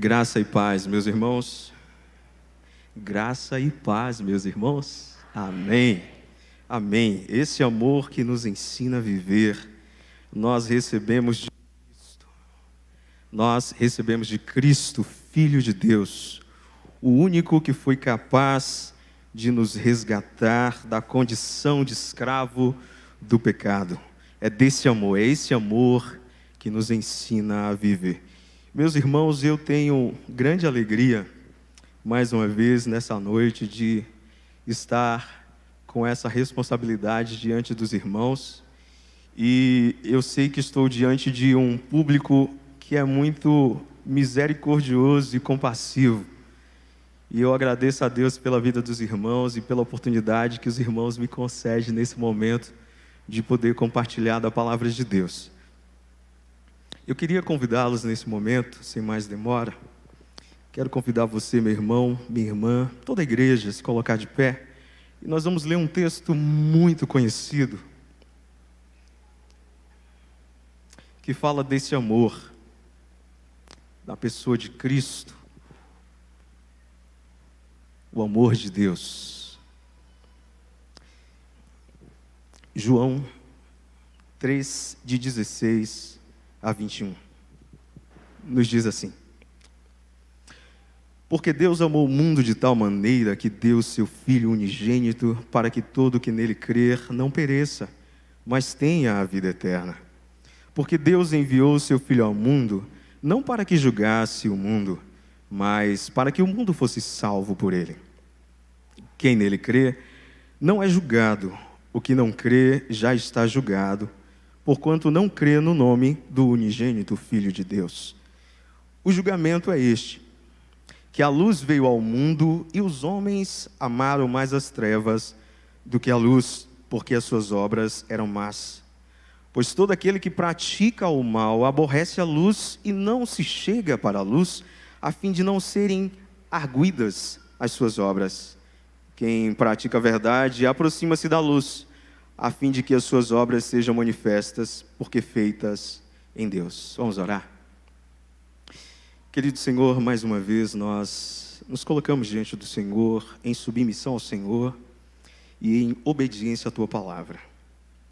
Graça e paz, meus irmãos. Graça e paz, meus irmãos. Amém. Amém. Esse amor que nos ensina a viver, nós recebemos de Cristo. Nós recebemos de Cristo, Filho de Deus, o único que foi capaz de nos resgatar da condição de escravo do pecado. É desse amor, é esse amor que nos ensina a viver. Meus irmãos, eu tenho grande alegria, mais uma vez, nessa noite, de estar com essa responsabilidade diante dos irmãos. E eu sei que estou diante de um público que é muito misericordioso e compassivo. E eu agradeço a Deus pela vida dos irmãos e pela oportunidade que os irmãos me concedem nesse momento de poder compartilhar da palavra de Deus. Eu queria convidá-los nesse momento, sem mais demora. Quero convidar você, meu irmão, minha irmã, toda a igreja, a se colocar de pé. E nós vamos ler um texto muito conhecido, que fala desse amor, da pessoa de Cristo, o amor de Deus. João 3, de 16 a 21, nos diz assim: porque Deus amou o mundo de tal maneira que deu seu Filho unigênito, para que todo que nele crer não pereça, mas tenha a vida eterna. Porque Deus enviou o seu Filho ao mundo, não para que julgasse o mundo, mas para que o mundo fosse salvo por ele. Quem nele crê não é julgado, o que não crê já está julgado, porquanto não crê no nome do unigênito Filho de Deus. O julgamento é este: que a luz veio ao mundo e os homens amaram mais as trevas do que a luz, porque as suas obras eram más. Pois todo aquele que pratica o mal aborrece a luz e não se chega para a luz, a fim de não serem arguidas as suas obras. Quem pratica a verdade aproxima-se da luz, a fim de que as suas obras sejam manifestas, porque feitas em Deus. Vamos orar? Querido Senhor, mais uma vez nós nos colocamos diante do Senhor, em submissão ao Senhor e em obediência à Tua palavra.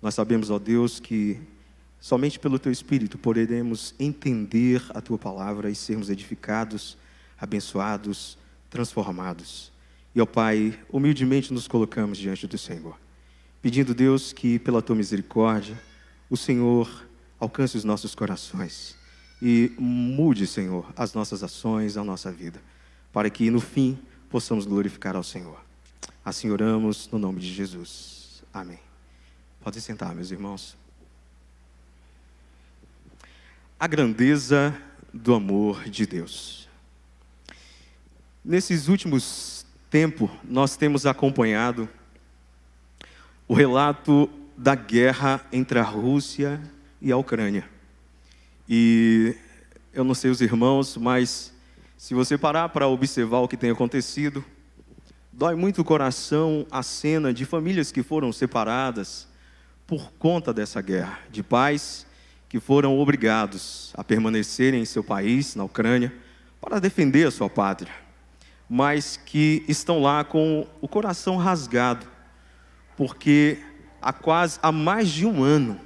Nós sabemos, ó Deus, que somente pelo Teu Espírito poderemos entender a Tua palavra e sermos edificados, abençoados, transformados. E, ó Pai, humildemente nos colocamos diante do Senhor, pedindo, Deus, que pela Tua misericórdia, o Senhor alcance os nossos corações e mude, Senhor, as nossas ações, a nossa vida, para que no fim possamos glorificar ao Senhor. Assim oramos no nome de Jesus. Amém. Podem sentar, meus irmãos. A grandeza do amor de Deus. Nesses últimos tempos, nós temos acompanhado o relato da guerra entre a Rússia e a Ucrânia. E eu não sei os irmãos, mas se você parar para observar o que tem acontecido, dói muito o coração a cena de famílias que foram separadas por conta dessa guerra, de pais que foram obrigados a permanecerem em seu país, na Ucrânia, para defender a sua pátria, mas que estão lá com o coração rasgado, porque há mais de um ano,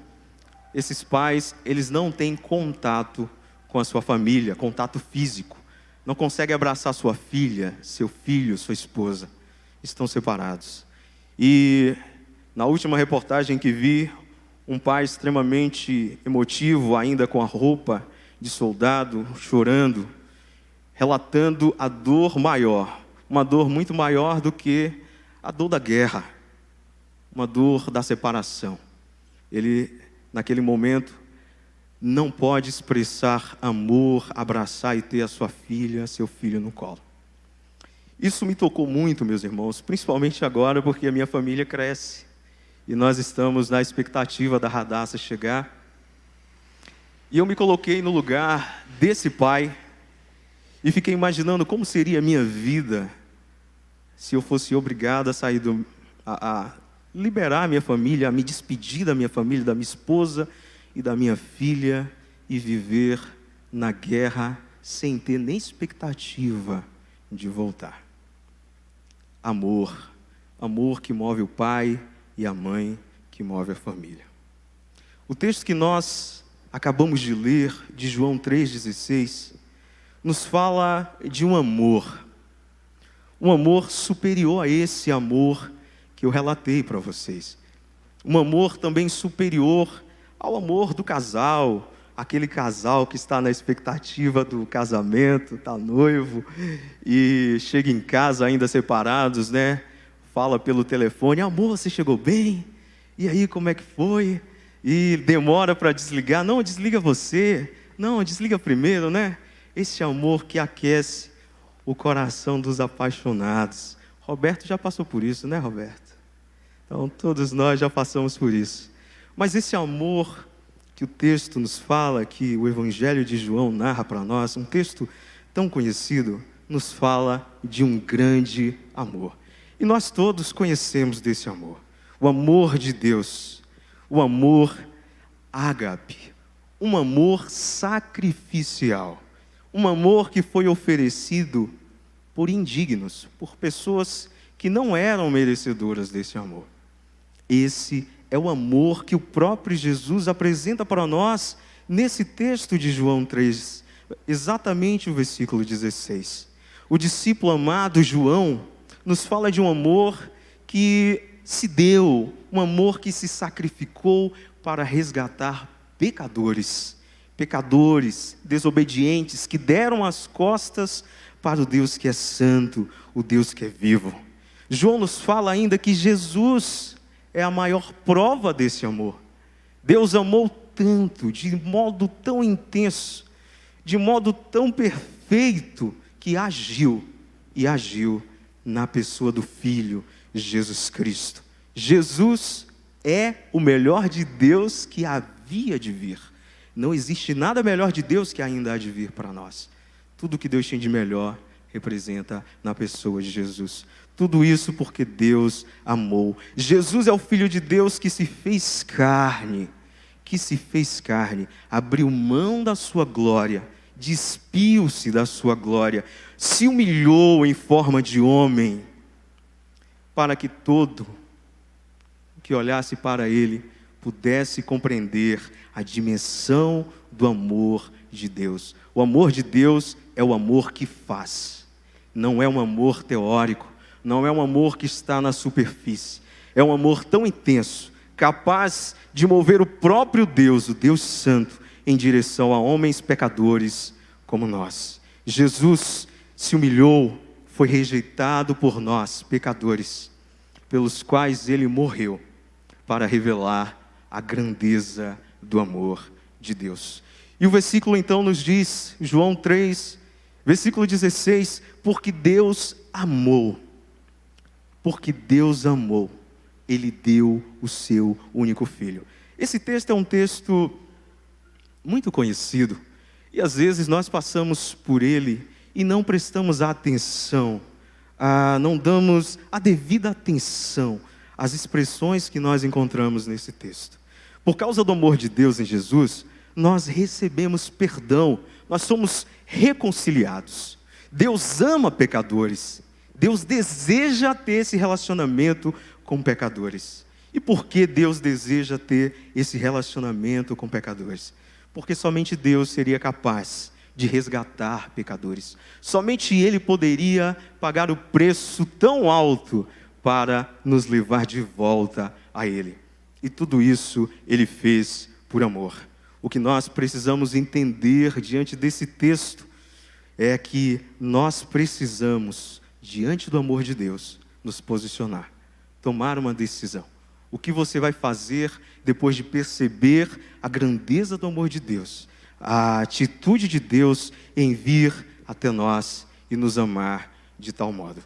esses pais, eles não têm contato com a sua família, contato físico. Não conseguem abraçar sua filha, seu filho, sua esposa. Estão separados. E na última reportagem que vi, um pai extremamente emotivo, ainda com a roupa de soldado, chorando, relatando a dor maior, uma dor muito maior do que a dor da guerra, uma dor da separação. Ele, naquele momento, não pode expressar amor, abraçar e ter a sua filha, seu filho no colo. Isso me tocou muito, meus irmãos, principalmente agora, porque a minha família cresce e nós estamos na expectativa da Radassa chegar. E eu me coloquei no lugar desse pai e fiquei imaginando como seria a minha vida se eu fosse obrigado a sair a liberar a minha família, a me despedir da minha família, da minha esposa e da minha filha e viver na guerra sem ter nem expectativa de voltar. Amor. Amor que move o pai e a mãe, que move a família. O texto que nós acabamos de ler, de João 3,16, nos fala de um amor superior a esse amor que eu relatei para vocês. Um amor também superior ao amor do casal, aquele casal que está na expectativa do casamento, está noivo, e chega em casa ainda separados, né? Fala pelo telefone: amor, você chegou bem? E aí, como é que foi? E demora para desligar. Não, desliga você. Não, desliga primeiro, né? Esse amor que aquece o coração dos apaixonados. Roberto já passou por isso, né, Roberto? Então, todos nós já passamos por isso. Mas esse amor que o texto nos fala, que o Evangelho de João narra para nós, um texto tão conhecido, nos fala de um grande amor. E nós todos conhecemos desse amor. O amor de Deus, o amor ágape, um amor sacrificial, um amor que foi oferecido por indignos, por pessoas que não eram merecedoras desse amor. Esse é o amor que o próprio Jesus apresenta para nós nesse texto de João 3, exatamente o versículo 16. O discípulo amado João nos fala de um amor que se deu, um amor que se sacrificou para resgatar pecadores desobedientes, que deram as costas para o Deus que é santo, o Deus que é vivo. João nos fala ainda que Jesus é a maior prova desse amor. Deus amou tanto, de modo tão intenso, de modo tão perfeito, que agiu na pessoa do Filho, Jesus Cristo. Jesus é o melhor de Deus que havia de vir. Não existe nada melhor de Deus que ainda há de vir para nós. Tudo que Deus tem de melhor representa na pessoa de Jesus. Tudo isso porque Deus amou. Jesus é o Filho de Deus que se fez carne, abriu mão da sua glória, despiu-se da sua glória, se humilhou em forma de homem, para que todo que olhasse para ele pudesse compreender a dimensão do amor de Deus. O amor de Deus é o amor que faz, não é um amor teórico, não é um amor que está na superfície, é um amor tão intenso, capaz de mover o próprio Deus, o Deus Santo, em direção a homens pecadores como nós. Jesus se humilhou, foi rejeitado por nós, pecadores, pelos quais ele morreu, para revelar a grandeza do amor de Deus. E o versículo então nos diz, João 3, versículo 16, porque Deus amou, ele deu o seu único filho. Esse texto é um texto muito conhecido, e às vezes nós passamos por ele e não prestamos atenção, não damos a devida atenção às expressões que nós encontramos nesse texto. Por causa do amor de Deus em Jesus, nós recebemos perdão, nós somos reconciliados. Deus ama pecadores, Deus deseja ter esse relacionamento com pecadores. E por que Deus deseja ter esse relacionamento com pecadores? Porque somente Deus seria capaz de resgatar pecadores. Somente Ele poderia pagar o preço tão alto para nos levar de volta a Ele. E tudo isso Ele fez por amor. O que nós precisamos entender diante desse texto é que nós precisamos, diante do amor de Deus, nos posicionar, tomar uma decisão. O que você vai fazer depois de perceber a grandeza do amor de Deus, a atitude de Deus em vir até nós e nos amar de tal modo?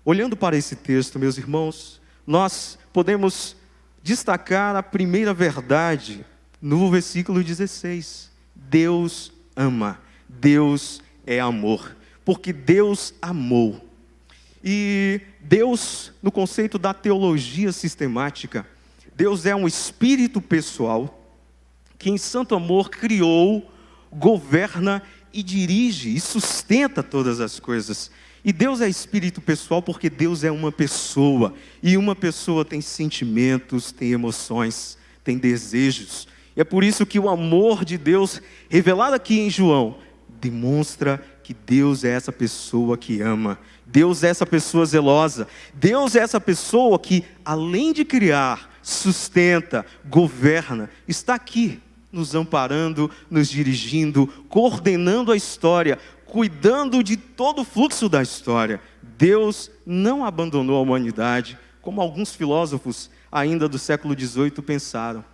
Olhando para esse texto, meus irmãos, nós podemos destacar a primeira verdade no versículo 16. Deus ama, Deus é amor, porque Deus amou. E Deus, no conceito da teologia sistemática, Deus é um espírito pessoal que em santo amor criou, governa e dirige e sustenta todas as coisas. E Deus é espírito pessoal porque Deus é uma pessoa. E uma pessoa tem sentimentos, tem emoções, tem desejos. E é por isso que o amor de Deus, revelado aqui em João, demonstra que Deus é essa pessoa que ama. Deus é essa pessoa zelosa. Deus é essa pessoa que, além de criar, sustenta, governa, está aqui nos amparando, nos dirigindo, coordenando a história, cuidando de todo o fluxo da história. Deus não abandonou a humanidade, como alguns filósofos ainda do século XVIII pensaram,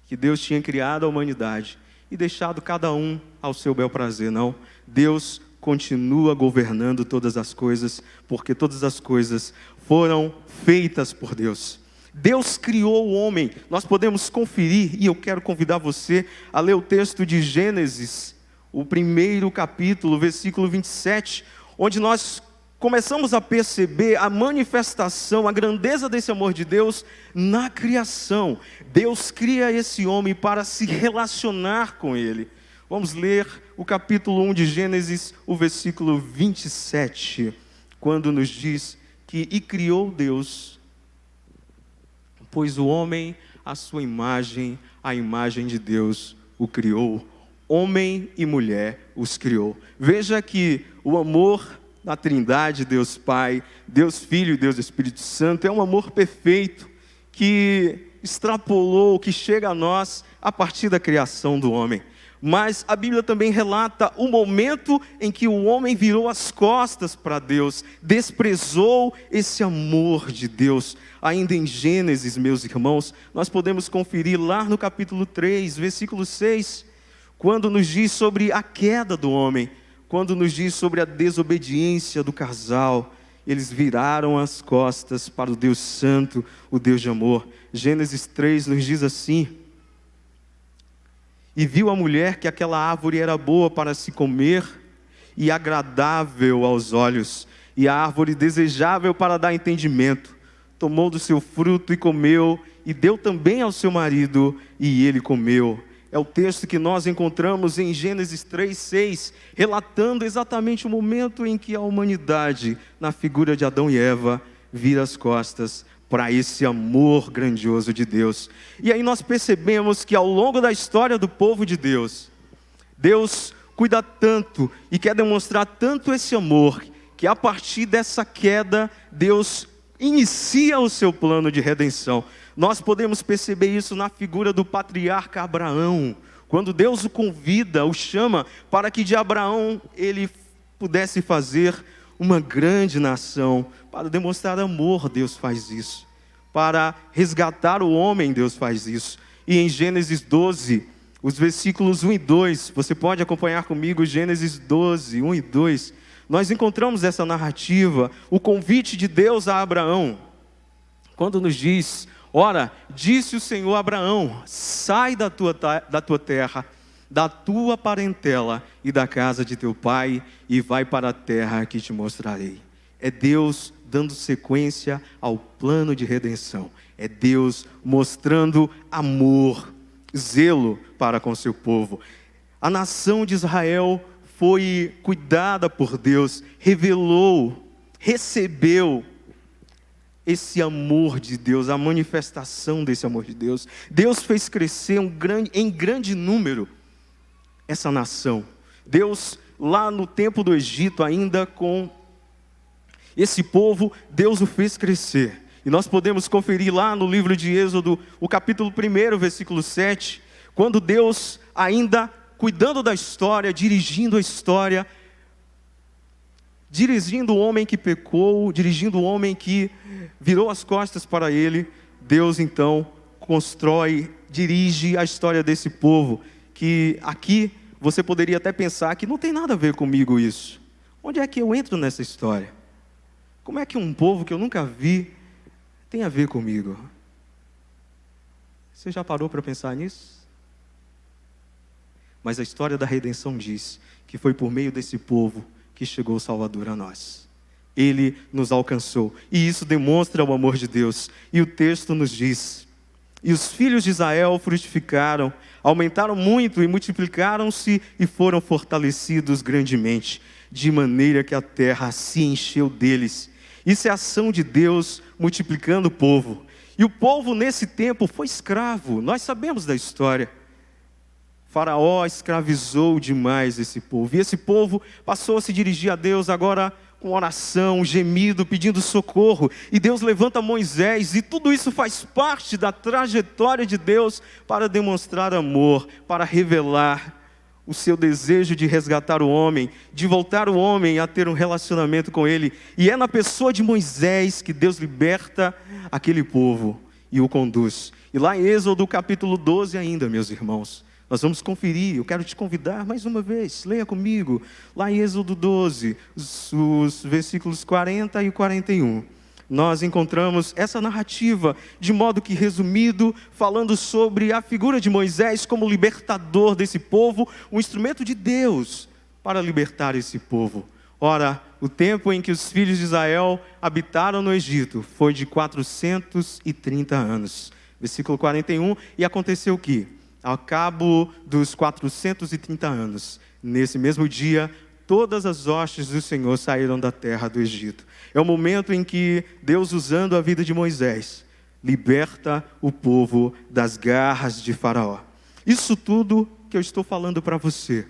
que Deus tinha criado a humanidade e deixado cada um ao seu bel prazer. Não, Deus continua governando todas as coisas, porque todas as coisas foram feitas por Deus. Deus criou o homem. Nós podemos conferir, e eu quero convidar você a ler o texto de Gênesis, o primeiro capítulo, versículo 27, onde nós começamos a perceber a manifestação, a grandeza desse amor de Deus na criação. Deus cria esse homem para se relacionar com ele. Vamos ler o capítulo 1 de Gênesis, o versículo 27, quando nos diz que: e criou Deus, pois o homem, a sua imagem, a imagem de Deus o criou, homem e mulher os criou. Veja que o amor da Trindade, Deus Pai, Deus Filho e Deus Espírito Santo, é um amor perfeito, que extrapolou, que chega a nós a partir da criação do homem. Mas a Bíblia também relata o momento em que o homem virou as costas para Deus, desprezou esse amor de Deus. Ainda em Gênesis, meus irmãos, nós podemos conferir lá no capítulo 3, versículo 6, quando nos diz sobre a queda do homem, quando nos diz sobre a desobediência do casal. Eles viraram as costas para o Deus Santo, o Deus de amor. Gênesis 3 nos diz assim: e viu a mulher que aquela árvore era boa para se comer e agradável aos olhos, e a árvore desejável para dar entendimento. Tomou do seu fruto e comeu, e deu também ao seu marido, e ele comeu. É o texto que nós encontramos em Gênesis 3:6, relatando exatamente o momento em que a humanidade, na figura de Adão e Eva, vira as costas para esse amor grandioso de Deus. E aí nós percebemos que ao longo da história do povo de Deus, Deus cuida tanto e quer demonstrar tanto esse amor, que a partir dessa queda, Deus inicia o seu plano de redenção. Nós podemos perceber isso na figura do patriarca Abraão, quando Deus o convida, o chama, para que de Abraão ele pudesse fazer uma grande nação. Para demonstrar amor, Deus faz isso. Para resgatar o homem, Deus faz isso. E em Gênesis 12, os versículos 1 e 2, você pode acompanhar comigo Gênesis 12, 1 e 2, nós encontramos essa narrativa, o convite de Deus a Abraão, quando nos diz: ora, disse o Senhor a Abraão, sai da tua terra, da tua parentela e da casa de teu pai, e vai para a terra que te mostrarei. É Deus dando sequência ao plano de redenção. É Deus mostrando amor, zelo para com seu povo. A nação de Israel foi cuidada por Deus, revelou, recebeu esse amor de Deus, a manifestação desse amor de Deus. Deus fez crescer em grande número essa nação. Deus, lá no tempo do Egito, ainda com esse povo, Deus o fez crescer. E nós podemos conferir lá no livro de Êxodo, o capítulo 1, versículo 7, quando Deus, ainda cuidando da história, dirigindo a história, dirigindo o homem que pecou, dirigindo o homem que virou as costas para ele, Deus então constrói, dirige a história desse povo, que aqui você poderia até pensar que não tem nada a ver comigo isso. Onde é que eu entro nessa história? Como é que um povo que eu nunca vi tem a ver comigo? Você já parou para pensar nisso? Mas a história da redenção diz que foi por meio desse povo que chegou o Salvador a nós. Ele nos alcançou. E isso demonstra o amor de Deus. E o texto nos diz E os filhos de Israel frutificaram, aumentaram muito e multiplicaram-se e foram fortalecidos grandemente, de maneira que a terra se encheu deles. Isso é a ação de Deus multiplicando o povo. E o povo nesse tempo foi escravo, nós sabemos da história. Faraó escravizou demais esse povo, e esse povo passou a se dirigir a Deus agora com oração, gemido, pedindo socorro, e Deus levanta Moisés, e tudo isso faz parte da trajetória de Deus para demonstrar amor, para revelar o seu desejo de resgatar o homem, de voltar o homem a ter um relacionamento com ele, e é na pessoa de Moisés que Deus liberta aquele povo e o conduz. E lá em Êxodo capítulo 12 ainda, meus irmãos, nós vamos conferir, eu quero te convidar mais uma vez, leia comigo, lá em Êxodo 12, os versículos 40 e 41. Nós encontramos essa narrativa, de modo que resumido, falando sobre a figura de Moisés como libertador desse povo, um instrumento de Deus para libertar esse povo. Ora, o tempo em que os filhos de Israel habitaram no Egito foi de 430 anos. Versículo 41, e aconteceu o quê? Ao cabo dos 430 anos, nesse mesmo dia, todas as hostes do Senhor saíram da terra do Egito. É o momento em que Deus, usando a vida de Moisés, liberta o povo das garras de Faraó. Isso tudo que eu estou falando para você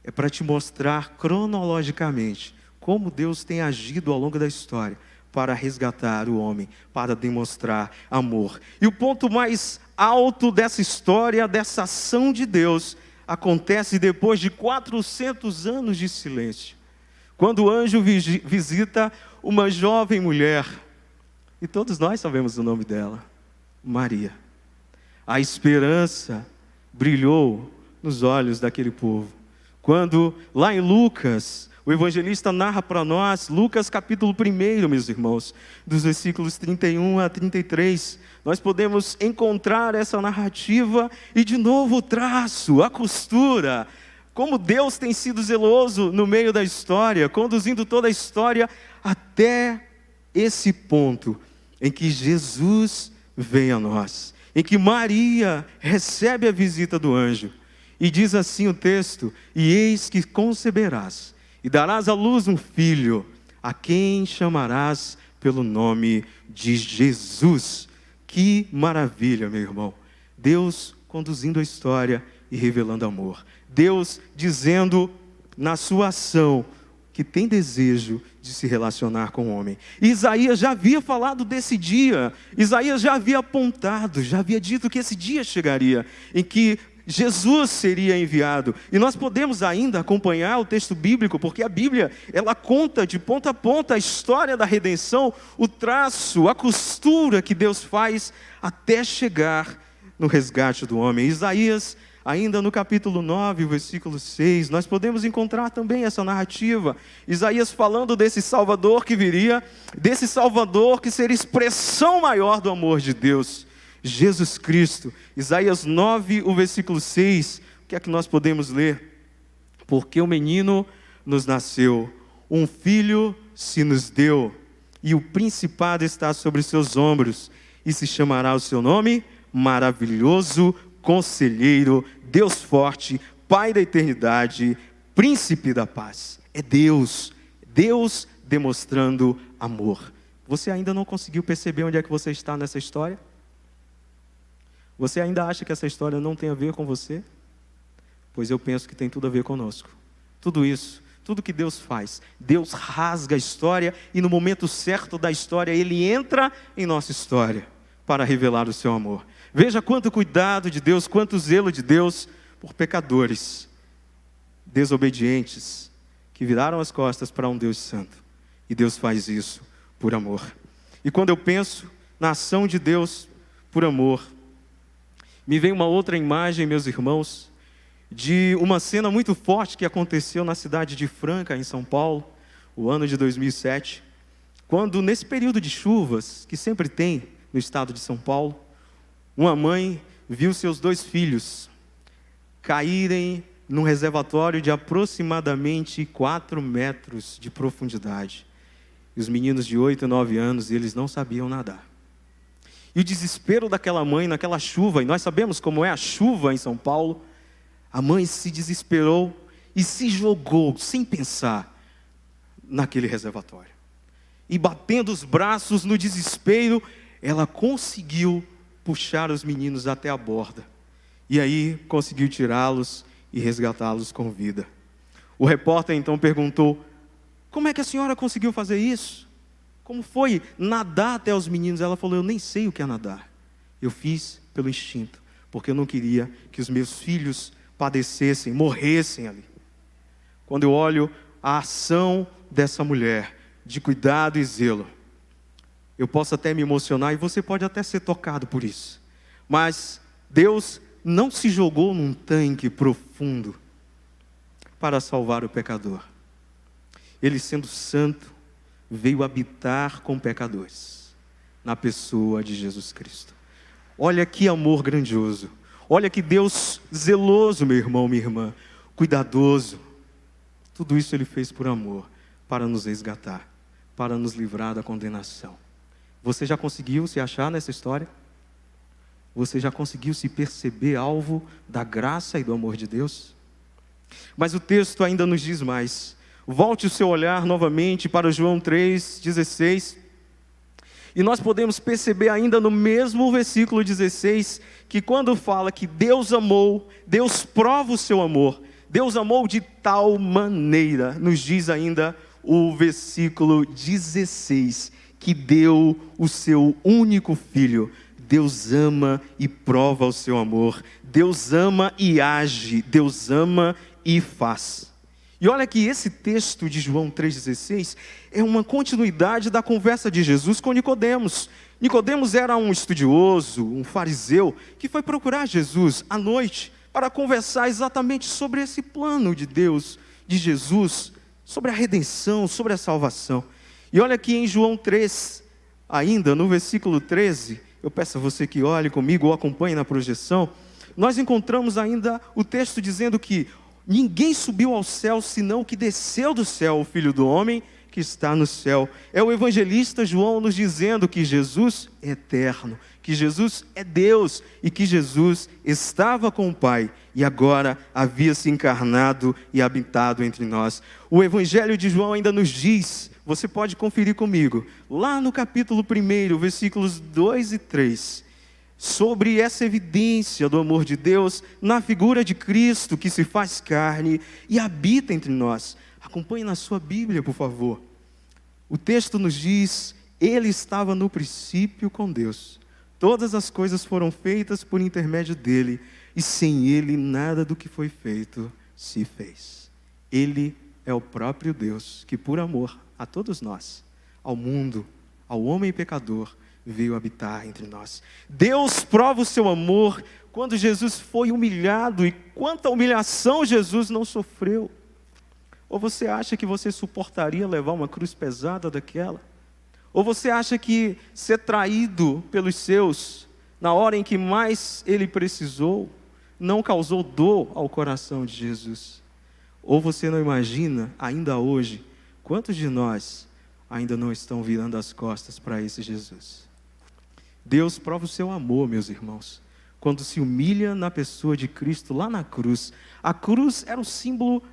é para te mostrar cronologicamente como Deus tem agido ao longo da história para resgatar o homem, para demonstrar amor. E o ponto mais alto dessa história, dessa ação de Deus, acontece depois de 400 anos de silêncio, quando o anjo visita uma jovem mulher, e todos nós sabemos o nome dela, Maria. A esperança brilhou nos olhos daquele povo, quando lá em Lucas, o evangelista narra para nós, Lucas capítulo 1, meus irmãos, dos versículos 31 a 33, nós podemos encontrar essa narrativa e de novo o traço, a costura, como Deus tem sido zeloso no meio da história, conduzindo toda a história até esse ponto em que Jesus vem a nós, em que Maria recebe a visita do anjo, e diz assim o texto: e eis que conceberás, e darás à luz um filho, a quem chamarás pelo nome de Jesus. Que maravilha, meu irmão. Deus conduzindo a história e revelando amor. Deus dizendo na sua ação que tem desejo de se relacionar com o homem. E Isaías já havia falado desse dia. Isaías já havia apontado, já havia dito que esse dia chegaria, em que Jesus seria enviado. E nós podemos ainda acompanhar o texto bíblico, porque a Bíblia, ela conta de ponta a ponta a história da redenção, o traço, a costura que Deus faz até chegar no resgate do homem. Isaías, ainda no capítulo 9, versículo 6, nós podemos encontrar também essa narrativa. Isaías falando desse Salvador que viria, desse Salvador que seria expressão maior do amor de Deus, Jesus Cristo. Isaías 9, o versículo 6, o que é que nós podemos ler? Porque o menino nos nasceu, um filho se nos deu, e o principado está sobre seus ombros, e se chamará o seu nome, Maravilhoso, Conselheiro, Deus Forte, Pai da Eternidade, Príncipe da Paz. É Deus demonstrando amor. Você ainda não conseguiu perceber onde é que você está nessa história? Você ainda acha que essa história não tem a ver com você? Pois eu penso que tem tudo a ver conosco. Tudo isso, tudo que Deus faz, Deus rasga a história e no momento certo da história, Ele entra em nossa história para revelar o seu amor. Veja quanto cuidado de Deus, quanto zelo de Deus por pecadores, desobedientes, que viraram as costas para um Deus santo. E Deus faz isso por amor. E quando eu penso na ação de Deus por amor, me vem uma outra imagem, meus irmãos, de uma cena muito forte que aconteceu na cidade de Franca, em São Paulo, o ano de 2007, quando nesse período de chuvas, que sempre tem no estado de São Paulo, uma mãe viu seus 2 filhos caírem num reservatório de aproximadamente 4 metros de profundidade. E os meninos de 8 e 9 anos, eles não sabiam nadar. E o desespero daquela mãe naquela chuva, e nós sabemos como é a chuva em São Paulo, a mãe se desesperou e se jogou, sem pensar, naquele reservatório. E batendo os braços no desespero, ela conseguiu puxar os meninos até a borda. E aí conseguiu tirá-los e resgatá-los com vida. O repórter então perguntou: como é que a senhora conseguiu fazer isso? Como foi nadar até os meninos? Ela falou: eu nem sei o que é nadar. Eu fiz pelo instinto, porque eu não queria que os meus filhos padecessem, morressem ali. Quando eu olho a ação dessa mulher, de cuidado e zelo, eu posso até me emocionar, e você pode até ser tocado por isso. Mas Deus não se jogou num tanque profundo para salvar o pecador. Ele, sendo santo, veio habitar com pecadores, na pessoa de Jesus Cristo. Olha que amor grandioso. Olha que Deus zeloso, meu irmão, minha irmã, cuidadoso. Tudo isso Ele fez por amor, para nos resgatar, para nos livrar da condenação. Você já conseguiu se achar nessa história? Você já conseguiu se perceber alvo da graça e do amor de Deus? Mas o texto ainda nos diz mais. Volte o seu olhar novamente para João 3,16. E nós podemos perceber ainda no mesmo versículo 16, que quando fala que Deus amou, Deus prova o seu amor. Deus amou de tal maneira, nos diz ainda o versículo 16, que deu o seu único filho. Deus ama e prova o seu amor. Deus ama e age. Deus ama e faz. E olha que esse texto de João 3,16 é uma continuidade da conversa de Jesus com Nicodemos. Nicodemos era um estudioso, um fariseu, que foi procurar Jesus à noite para conversar exatamente sobre esse plano de Deus, de Jesus, sobre a redenção, sobre a salvação. E olha que em João 3, ainda no versículo 13, eu peço a você que olhe comigo ou acompanhe na projeção, nós encontramos ainda o texto dizendo que ninguém subiu ao céu, senão o que desceu do céu, o Filho do Homem que está no céu. É o evangelista João nos dizendo que Jesus é eterno, que Jesus é Deus e que Jesus estava com o Pai e agora havia se encarnado e habitado entre nós. O evangelho de João ainda nos diz, você pode conferir comigo, lá no capítulo 1, versículos 2 e 3, sobre essa evidência do amor de Deus na figura de Cristo que se faz carne e habita entre nós. Acompanhe na sua Bíblia, por favor. O texto nos diz: Ele estava no princípio com Deus. Todas as coisas foram feitas por intermédio dele, e sem ele nada do que foi feito se fez. Ele é o próprio Deus que, por amor a todos nós, ao mundo, ao homem pecador, veio habitar entre nós. Deus prova o seu amor quando Jesus foi humilhado, e quanta humilhação Jesus não sofreu. Ou você acha que você suportaria levar uma cruz pesada daquela? Ou você acha que ser traído pelos seus, na hora em que mais ele precisou, não causou dor ao coração de Jesus? Ou você não imagina, ainda hoje, quantos de nós ainda não estão virando as costas para esse Jesus? Deus prova o seu amor, meus irmãos, quando se humilha na pessoa de Cristo lá na cruz. A cruz era o símbolo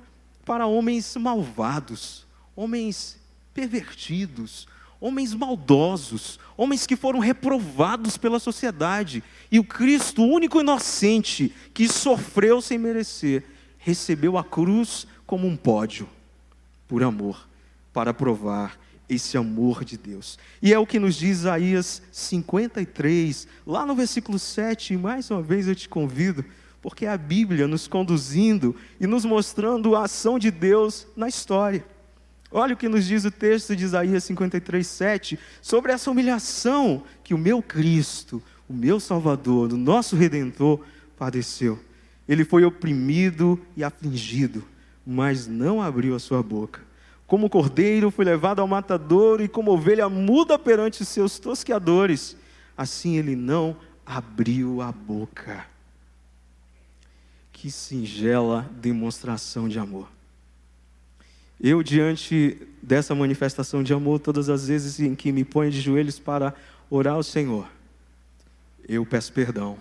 para homens malvados, homens pervertidos, homens maldosos, homens que foram reprovados pela sociedade. E o Cristo, o único inocente, que sofreu sem merecer, recebeu a cruz como um pódio, por amor, para provar esse amor de Deus. E é o que nos diz Isaías 53, lá no versículo 7, e mais uma vez eu te convido, porque é a Bíblia nos conduzindo e nos mostrando a ação de Deus na história. Olha o que nos diz o texto de Isaías 53, 7, sobre essa humilhação que o meu Cristo, o meu Salvador, o nosso Redentor, padeceu. Ele foi oprimido e afligido, mas não abriu a sua boca. Como cordeiro foi levado ao matadouro, e como ovelha muda perante os seus tosqueadores, assim ele não abriu a boca. Que singela demonstração de amor. Eu, diante dessa manifestação de amor, todas as vezes em que me ponho de joelhos para orar ao Senhor, eu peço perdão,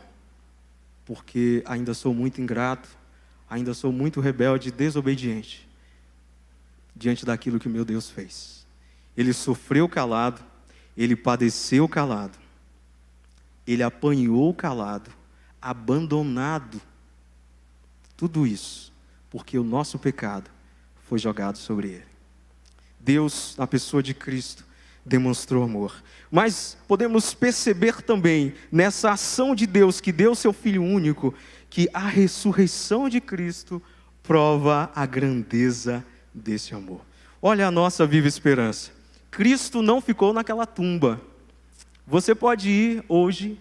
porque ainda sou muito ingrato, ainda sou muito rebelde e desobediente diante daquilo que meu Deus fez. Ele sofreu calado, ele padeceu calado, ele apanhou calado, abandonado. Tudo isso porque o nosso pecado foi jogado sobre ele. Deus, na pessoa de Cristo, demonstrou amor. Mas podemos perceber também, nessa ação de Deus, que deu seu Filho único, que a ressurreição de Cristo prova a grandeza desse amor. Olha a nossa viva esperança. Cristo não ficou naquela tumba. Você pode ir hoje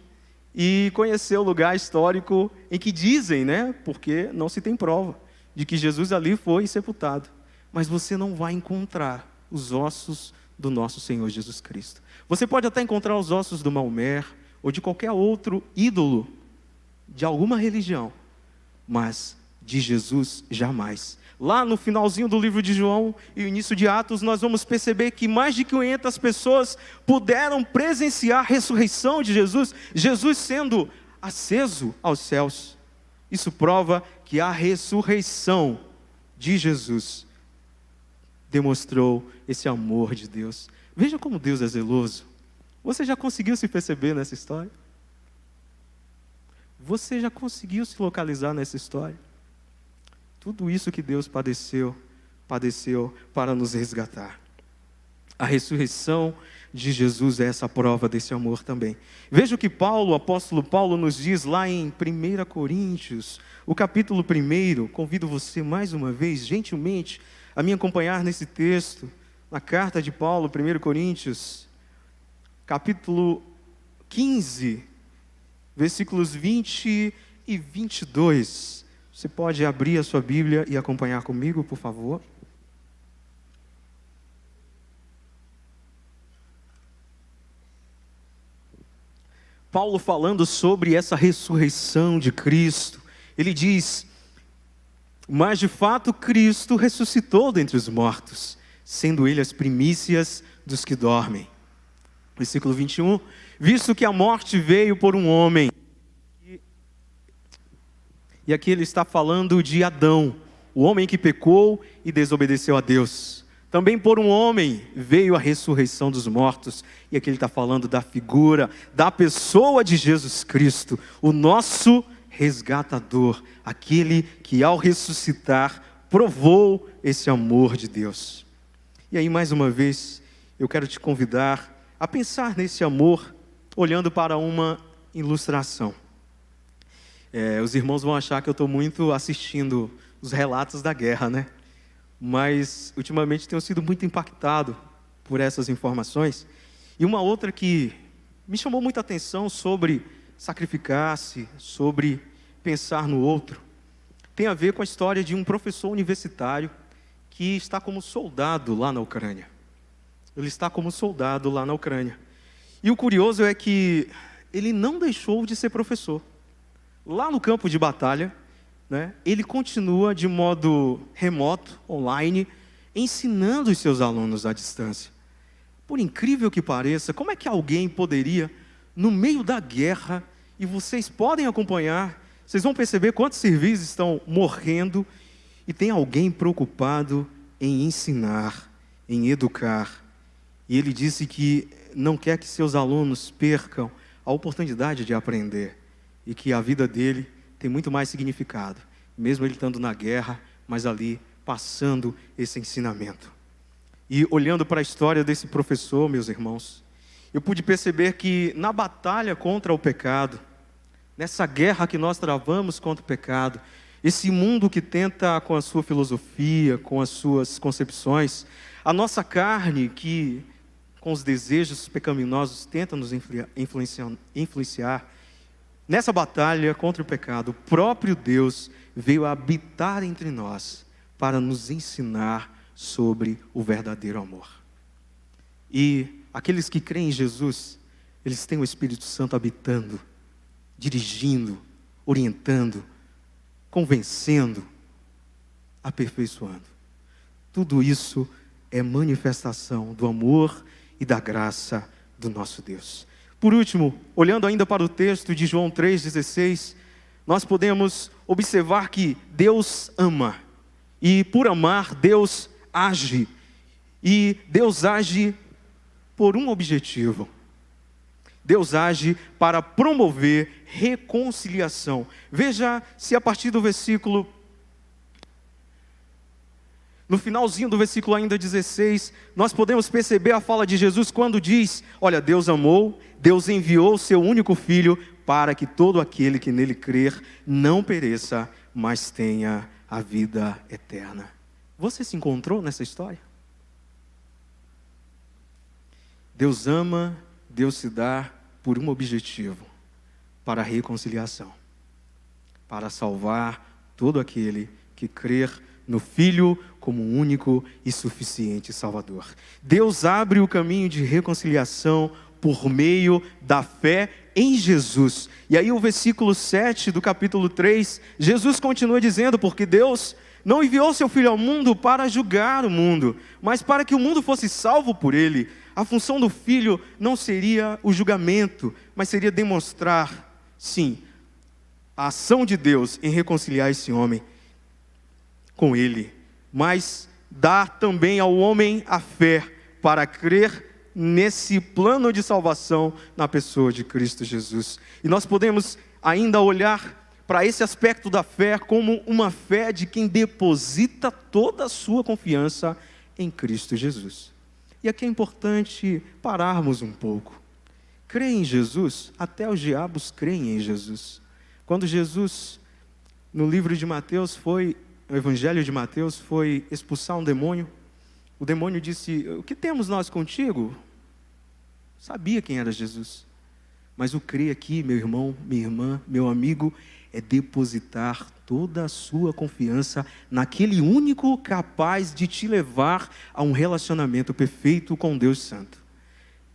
e conhecer o lugar histórico em que dizem, porque não se tem prova, de que Jesus ali foi sepultado. Mas você não vai encontrar os ossos do nosso Senhor Jesus Cristo. Você pode até encontrar os ossos do Maomé ou de qualquer outro ídolo de alguma religião, mas de Jesus jamais. Lá no finalzinho do livro de João e o início de Atos, nós vamos perceber que mais de 500 pessoas puderam presenciar a ressurreição de Jesus, Jesus sendo aceso aos céus. Isso prova que a ressurreição de Jesus demonstrou esse amor de Deus. Veja como Deus é zeloso. Você já conseguiu se perceber nessa história? Você já conseguiu se localizar nessa história? Tudo isso que Deus padeceu para nos resgatar. A ressurreição de Jesus é essa prova desse amor também. Veja o que o apóstolo Paulo nos diz lá em 1 Coríntios, o capítulo 1. Convido você mais uma vez, gentilmente, a me acompanhar nesse texto, na carta de Paulo, 1 Coríntios, capítulo 15, versículos 20 e 22. Você pode abrir a sua Bíblia e acompanhar comigo, por favor? Paulo falando sobre essa ressurreição de Cristo, ele diz: mas de fato Cristo ressuscitou dentre os mortos, sendo ele as primícias dos que dormem. Versículo 21, visto que a morte veio por um homem. E aqui ele está falando de Adão, o homem que pecou e desobedeceu a Deus. Também por um homem veio a ressurreição dos mortos. E aqui ele está falando da figura, da pessoa de Jesus Cristo, o nosso resgatador, aquele que ao ressuscitar provou esse amor de Deus. E aí mais uma vez eu quero te convidar a pensar nesse amor olhando para uma ilustração. Os irmãos vão achar que eu estou muito assistindo os relatos da guerra, Mas ultimamente tenho sido muito impactado por essas informações. E uma outra que me chamou muita atenção sobre sacrificar-se, sobre pensar no outro, tem a ver com a história de um professor universitário que está como soldado lá na Ucrânia. Ele está como soldado lá na Ucrânia. E o curioso é que ele não deixou de ser professor. Lá no campo de batalha, ele continua de modo remoto, online, ensinando os seus alunos à distância. Por incrível que pareça, como é que alguém poderia, no meio da guerra, e vocês podem acompanhar, vocês vão perceber quantos civis estão morrendo, e tem alguém preocupado em ensinar, em educar. E ele disse que não quer que seus alunos percam a oportunidade de aprender, e que a vida dele tem muito mais significado, mesmo ele estando na guerra, mas ali passando esse ensinamento. E olhando para a história desse professor, meus irmãos, eu pude perceber que na batalha contra o pecado, nessa guerra que nós travamos contra o pecado, esse mundo que tenta com a sua filosofia, com as suas concepções, a nossa carne que com os desejos pecaminosos tenta nos influenciar, nessa batalha contra o pecado, o próprio Deus veio habitar entre nós para nos ensinar sobre o verdadeiro amor. E aqueles que creem em Jesus, eles têm o Espírito Santo habitando, dirigindo, orientando, convencendo, aperfeiçoando. Tudo isso é manifestação do amor e da graça do nosso Deus. por último, olhando ainda para o texto de João 3,16, nós podemos observar que Deus ama. E por amar, Deus age. E Deus age por um objetivo. Deus age para promover reconciliação. Veja se a partir do versículo, no finalzinho do versículo ainda 16, nós podemos perceber a fala de Jesus quando diz: olha, Deus amou, Deus enviou o seu único Filho para que todo aquele que nele crer não pereça, mas tenha a vida eterna. Você se encontrou nessa história? Deus ama, Deus se dá por um objetivo, para a reconciliação, para salvar todo aquele que crer no Filho como único e suficiente Salvador. Deus abre o caminho de reconciliação por meio da fé em Jesus. E aí o versículo 7 do capítulo 3, Jesus continua dizendo: porque Deus não enviou seu Filho ao mundo para julgar o mundo, mas para que o mundo fosse salvo por ele. A função do Filho não seria o julgamento, mas seria demonstrar, sim, a ação de Deus em reconciliar esse homem com ele, mas dar também ao homem a fé para crer nesse plano de salvação na pessoa de Cristo Jesus. E nós podemos ainda olhar para esse aspecto da fé como uma fé de quem deposita toda a sua confiança em Cristo Jesus. E aqui é importante pararmos um pouco. Crer em Jesus, até os diabos creem em Jesus. Quando Jesus, no livro de Mateus, no Evangelho de Mateus, foi expulsar um demônio, o demônio disse: o que temos nós contigo? Sabia quem era Jesus. Mas o crer aqui, meu irmão, minha irmã, meu amigo, é depositar toda a sua confiança naquele único capaz de te levar a um relacionamento perfeito com Deus Santo.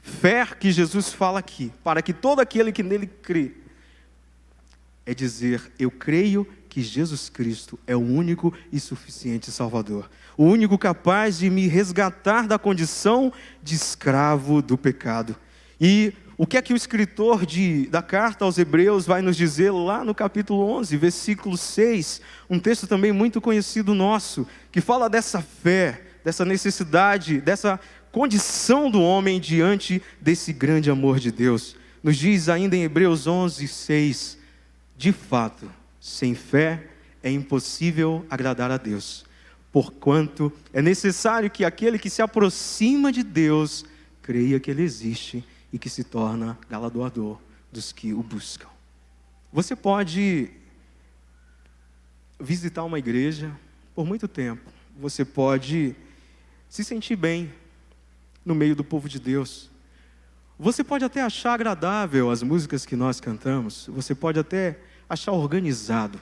Fé que Jesus fala aqui, para que todo aquele que nele crê, é dizer: eu creio que Jesus Cristo é o único e suficiente Salvador, o único capaz de me resgatar da condição de escravo do pecado. E o que é que o escritor da carta aos Hebreus vai nos dizer lá no capítulo 11, versículo 6, um texto também muito conhecido nosso, que fala dessa fé, dessa necessidade, dessa condição do homem diante desse grande amor de Deus. Nos diz ainda em Hebreus 11, 6, de fato, sem fé é impossível agradar a Deus, porquanto é necessário que aquele que se aproxima de Deus creia que Ele existe e que se torna galardoador dos que o buscam. Você pode visitar uma igreja por muito tempo, você pode se sentir bem no meio do povo de Deus, você pode até achar agradável as músicas que nós cantamos, você pode até achar organizado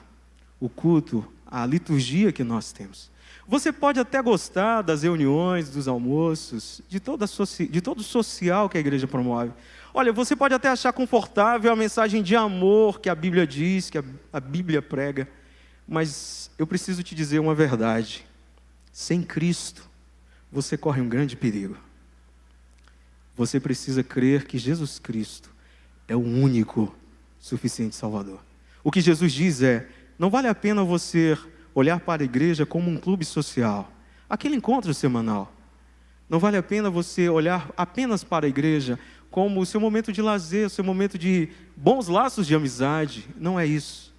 o culto, a liturgia que nós temos. Você pode até gostar das reuniões, dos almoços, de todo o social que a igreja promove. Olha, você pode até achar confortável a mensagem de amor que a Bíblia diz, que a Bíblia prega, mas eu preciso te dizer uma verdade: sem Cristo, você corre um grande perigo. Você precisa crer que Jesus Cristo é o único suficiente Salvador. O que Jesus diz é: não vale a pena você olhar para a igreja como um clube social, aquele encontro semanal. Não vale a pena você olhar apenas para a igreja como o seu momento de lazer, o seu momento de bons laços de amizade. Não é isso.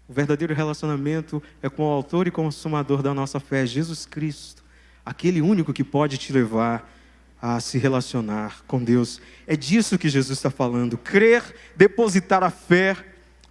O verdadeiro relacionamento é com o autor e consumador da nossa fé, Jesus Cristo, aquele único que pode te levar a se relacionar com Deus. É disso que Jesus está falando: crer, depositar a fé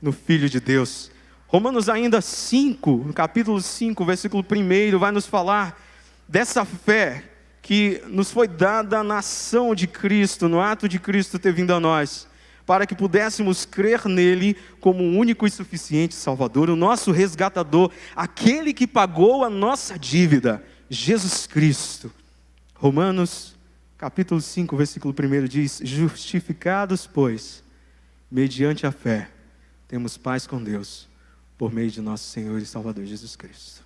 no Filho de Deus. Romanos ainda 5, no capítulo 5, versículo 1, vai nos falar dessa fé que nos foi dada na ação de Cristo, no ato de Cristo ter vindo a nós, para que pudéssemos crer nele como o único e suficiente Salvador, o nosso resgatador, aquele que pagou a nossa dívida, Jesus Cristo. Romanos capítulo 5, versículo 1 diz: justificados, pois, mediante a fé, temos paz com Deus, por meio de nosso Senhor e Salvador Jesus Cristo.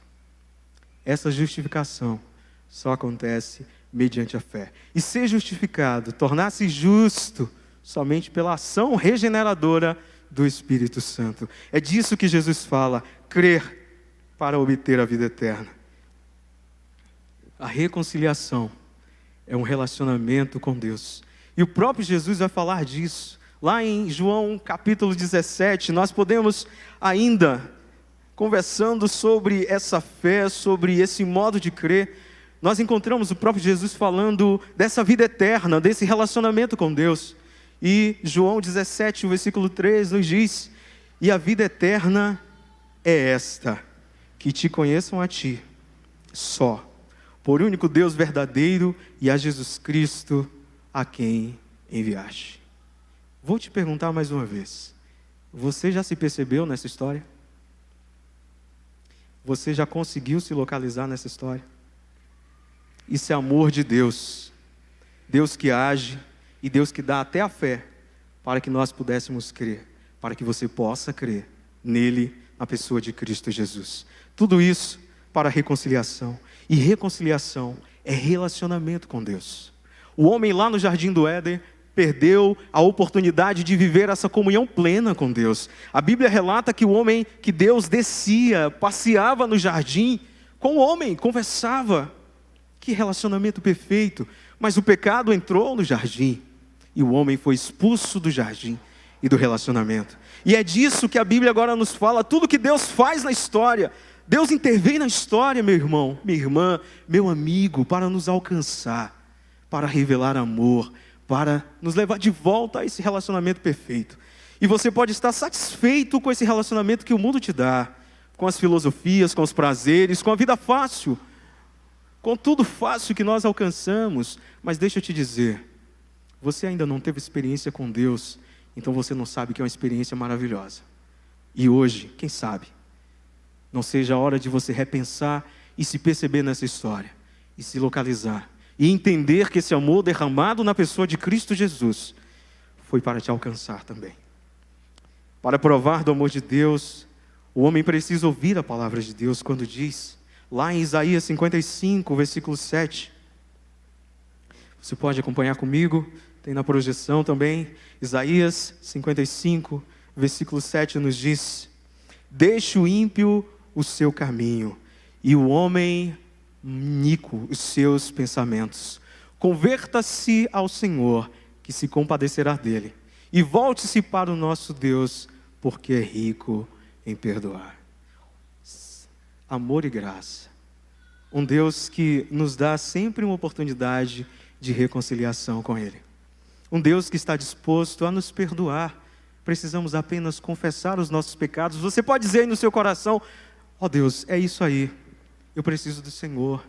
Essa justificação só acontece mediante a fé. E ser justificado, tornar-se justo somente pela ação regeneradora do Espírito Santo. É disso que Jesus fala, crer para obter a vida eterna. A reconciliação é um relacionamento com Deus. E o próprio Jesus vai falar disso. Lá em João capítulo 17, nós podemos ainda, conversando sobre essa fé, sobre esse modo de crer, nós encontramos o próprio Jesus falando dessa vida eterna, desse relacionamento com Deus. E João 17, o versículo 3 nos diz, e a vida eterna é esta, que te conheçam a ti, só, por único Deus verdadeiro e a Jesus Cristo, a quem enviaste. Vou te perguntar mais uma vez, você já se percebeu nessa história? Você já conseguiu se localizar nessa história? Isso é amor de Deus. Deus que age e Deus que dá até a fé para que nós pudéssemos crer, para que você possa crer nele, na pessoa de Cristo Jesus. Tudo isso para a reconciliação. E reconciliação é relacionamento com Deus. O homem lá no Jardim do Éden perdeu a oportunidade de viver essa comunhão plena com Deus. A Bíblia relata que o homem, que Deus descia, passeava no jardim com o homem, conversava. Que relacionamento perfeito. Mas o pecado entrou no jardim e o homem foi expulso do jardim e do relacionamento. E é disso que a Bíblia agora nos fala, tudo que Deus faz na história. Deus intervém na história, meu irmão, minha irmã, meu amigo, para nos alcançar, para revelar amor, para nos levar de volta a esse relacionamento perfeito. E você pode estar satisfeito com esse relacionamento que o mundo te dá, com as filosofias, com os prazeres, com a vida fácil, com tudo fácil que nós alcançamos. Mas deixa eu te dizer, você ainda não teve experiência com Deus, então você não sabe que é uma experiência maravilhosa. E hoje, quem sabe, não seja a hora de você repensar e se perceber nessa história, e se localizar, e entender que esse amor derramado na pessoa de Cristo Jesus foi para te alcançar também. Para provar do amor de Deus, o homem precisa ouvir a palavra de Deus quando diz, lá em Isaías 55, versículo 7. Você pode acompanhar comigo, tem na projeção também. Isaías 55, versículo 7 nos diz, deixe o ímpio o seu caminho, e o homem iníquo os seus pensamentos. Converta-se ao Senhor, que se compadecerá dele, e volte-se para o nosso Deus, porque é rico em perdoar. Amor e graça. Um Deus que nos dá sempre uma oportunidade de reconciliação com Ele. Um Deus que está disposto a nos perdoar. Precisamos apenas confessar os nossos pecados. Você pode dizer aí no seu coração, ó Deus, é isso aí. Eu preciso do Senhor.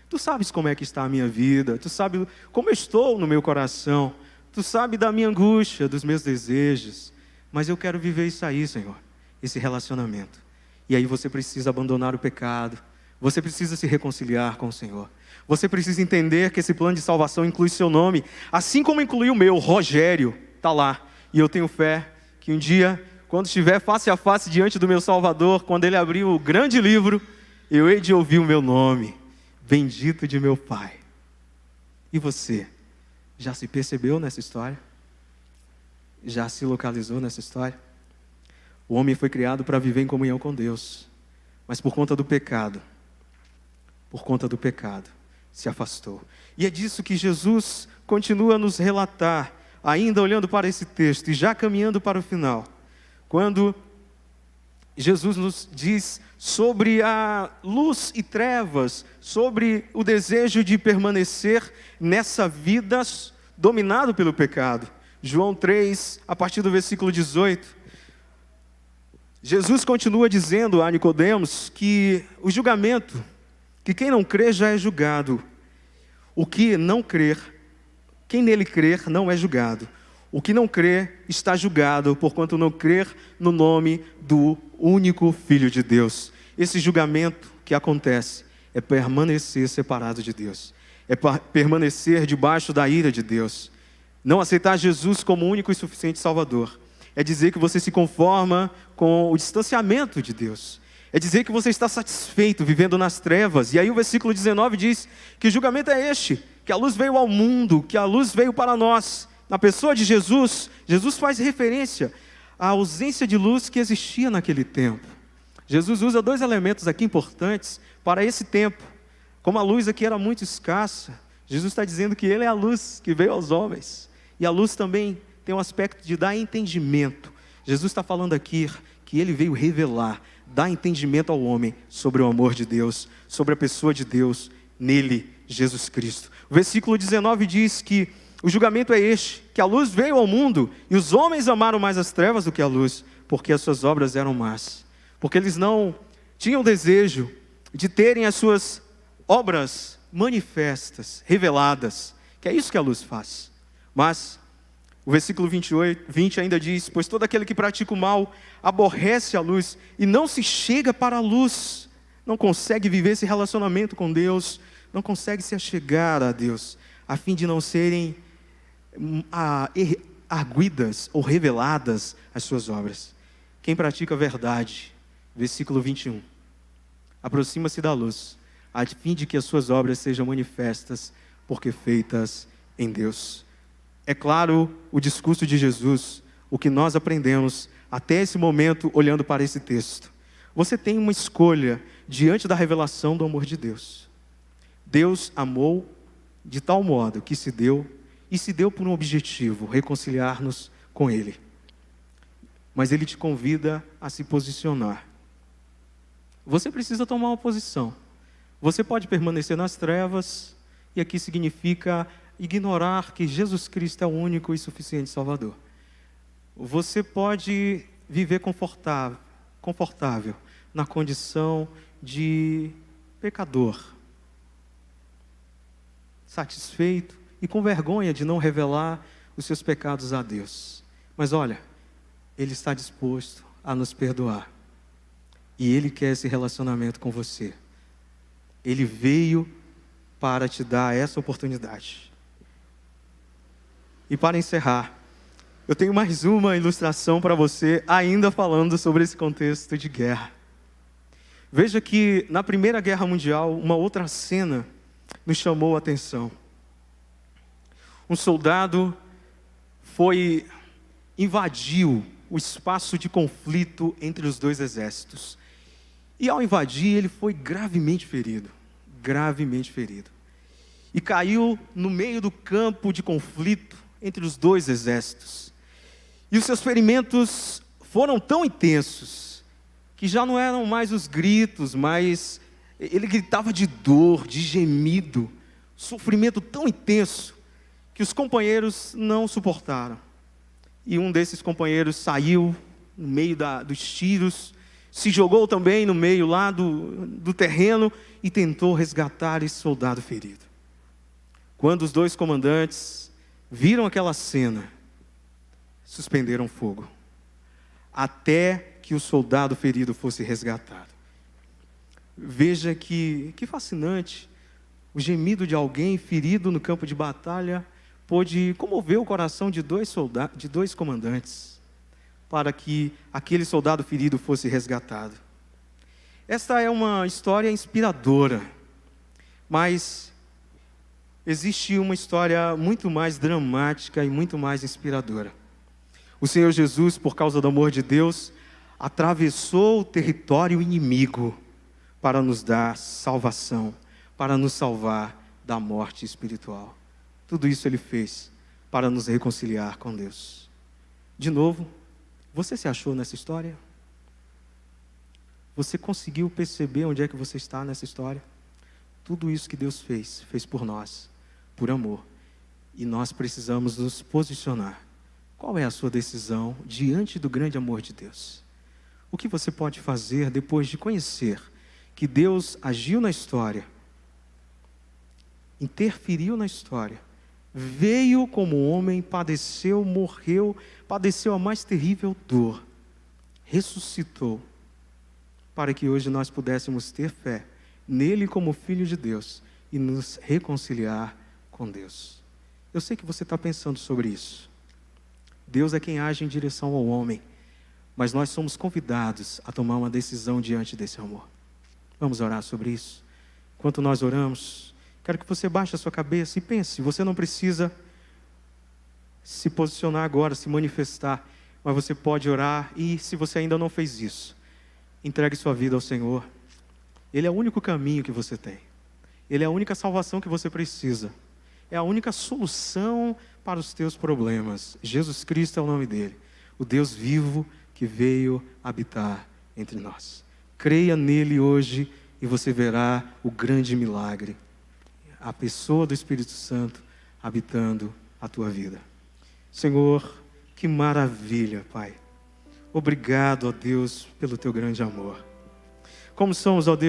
Tu sabes como é que está a minha vida. Tu sabes como eu estou no meu coração. Tu sabes da minha angústia, dos meus desejos. Mas eu quero viver isso aí, Senhor. Esse relacionamento. E aí você precisa abandonar o pecado. Você precisa se reconciliar com o Senhor. Você precisa entender que esse plano de salvação inclui seu nome. Assim como incluiu o meu, Rogério, está lá. E eu tenho fé que um dia, quando estiver face a face diante do meu Salvador, quando Ele abrir o grande livro, eu hei de ouvir o meu nome. Bendito de meu Pai. E você, já se percebeu nessa história? Já se localizou nessa história? O homem foi criado para viver em comunhão com Deus. Mas por conta do pecado, se afastou. E é disso que Jesus continua a nos relatar, ainda olhando para esse texto e já caminhando para o final. Quando Jesus nos diz sobre a luz e trevas, sobre o desejo de permanecer nessa vida dominado pelo pecado. João 3, a partir do versículo 18. Jesus continua dizendo a Nicodemos que o julgamento, que quem não crê já é julgado. O que não crer, quem nele crer não é julgado. O que não crê está julgado, porquanto não crer no nome do único Filho de Deus. Esse julgamento que acontece é permanecer separado de Deus. É permanecer debaixo da ira de Deus. Não aceitar Jesus como único e suficiente Salvador. É dizer que você se conforma com o distanciamento de Deus. É dizer que você está satisfeito vivendo nas trevas. E aí o versículo 19 diz que o julgamento é este, que a luz veio ao mundo, que a luz veio para nós. Na pessoa de Jesus, Jesus faz referência à ausência de luz que existia naquele tempo. Jesus usa dois elementos aqui importantes para esse tempo. Como a luz aqui era muito escassa, Jesus está dizendo que Ele é a luz que veio aos homens. E a luz também tem um aspecto de dar entendimento. Jesus está falando aqui que Ele veio revelar, dar entendimento ao homem sobre o amor de Deus, sobre a pessoa de Deus, nele, Jesus Cristo. O versículo 19 diz que o julgamento é este, que a luz veio ao mundo e os homens amaram mais as trevas do que a luz, porque as suas obras eram más. Porque eles não tinham desejo de terem as suas obras manifestas, reveladas, que é isso que a luz faz. Mas o versículo 20 ainda diz: pois todo aquele que pratica o mal aborrece a luz e não se chega para a luz, não consegue viver esse relacionamento com Deus, não consegue se achegar a Deus, a fim de não serem arguidas ou reveladas as suas obras. Quem pratica a verdade, versículo 21, aproxima-se da luz, a fim de que as suas obras sejam manifestas, porque feitas em Deus. É claro o discurso de Jesus, o que nós aprendemos até esse momento olhando para esse texto. Você tem uma escolha diante da revelação do amor de Deus. Deus amou de tal modo que se deu, e se deu por um objetivo, reconciliar-nos com Ele. Mas Ele te convida a se posicionar. Você precisa tomar uma posição. Você pode permanecer nas trevas, e aqui significa ignorar que Jesus Cristo é o único e suficiente Salvador. Você pode viver confortável na condição de pecador, satisfeito e com vergonha de não revelar os seus pecados a Deus. Mas olha, Ele está disposto a nos perdoar. E Ele quer esse relacionamento com você. Ele veio para te dar essa oportunidade. E para encerrar, eu tenho mais uma ilustração para você, ainda falando sobre esse contexto de guerra. Veja que na Primeira Guerra Mundial, uma outra cena nos chamou a atenção. Um soldado invadiu o espaço de conflito entre os dois exércitos. E ao invadir, ele foi gravemente ferido. E caiu no meio do campo de conflito entre os dois exércitos. E os seus ferimentos foram tão intensos, que já não eram mais os gritos, mas ele gritava de dor, de gemido, sofrimento tão intenso, que os companheiros não suportaram. E um desses companheiros saiu no meio dos tiros, se jogou também no meio lá do terreno e tentou resgatar esse soldado ferido. Quando os dois comandantes viram aquela cena, suspenderam fogo, até que o soldado ferido fosse resgatado. Veja que fascinante, o gemido de alguém ferido no campo de batalha pôde comover o coração de dois comandantes, para que aquele soldado ferido fosse resgatado. Esta é uma história inspiradora, mas existe uma história muito mais dramática e muito mais inspiradora. O Senhor Jesus, por causa do amor de Deus, atravessou o território inimigo para nos dar salvação, para nos salvar da morte espiritual. Tudo isso Ele fez para nos reconciliar com Deus. De novo, você se achou nessa história? Você conseguiu perceber onde é que você está nessa história? Tudo isso que Deus fez por nós, por amor. E nós precisamos nos posicionar. Qual é a sua decisão diante do grande amor de Deus? O que você pode fazer depois de conhecer que Deus agiu na história, interferiu na história, veio como homem, padeceu, morreu, padeceu a mais terrível dor, ressuscitou, para que hoje nós pudéssemos ter fé nele como Filho de Deus e nos reconciliar com Deus. Eu sei que você está pensando sobre isso. Deus é quem age em direção ao homem, mas nós somos convidados a tomar uma decisão diante desse amor. Vamos orar sobre isso? Enquanto nós oramos, quero que você baixe a sua cabeça e pense. Você não precisa se posicionar agora, se manifestar. Mas você pode orar e, se você ainda não fez isso, entregue sua vida ao Senhor. Ele é o único caminho que você tem. Ele é a única salvação que você precisa. É a única solução para os teus problemas. Jesus Cristo é o nome dele. O Deus vivo que veio habitar entre nós. Creia nele hoje e você verá o grande milagre. A pessoa do Espírito Santo habitando a tua vida. Senhor, que maravilha, Pai. Obrigado, ó Deus, pelo teu grande amor. Como somos, ó Deus,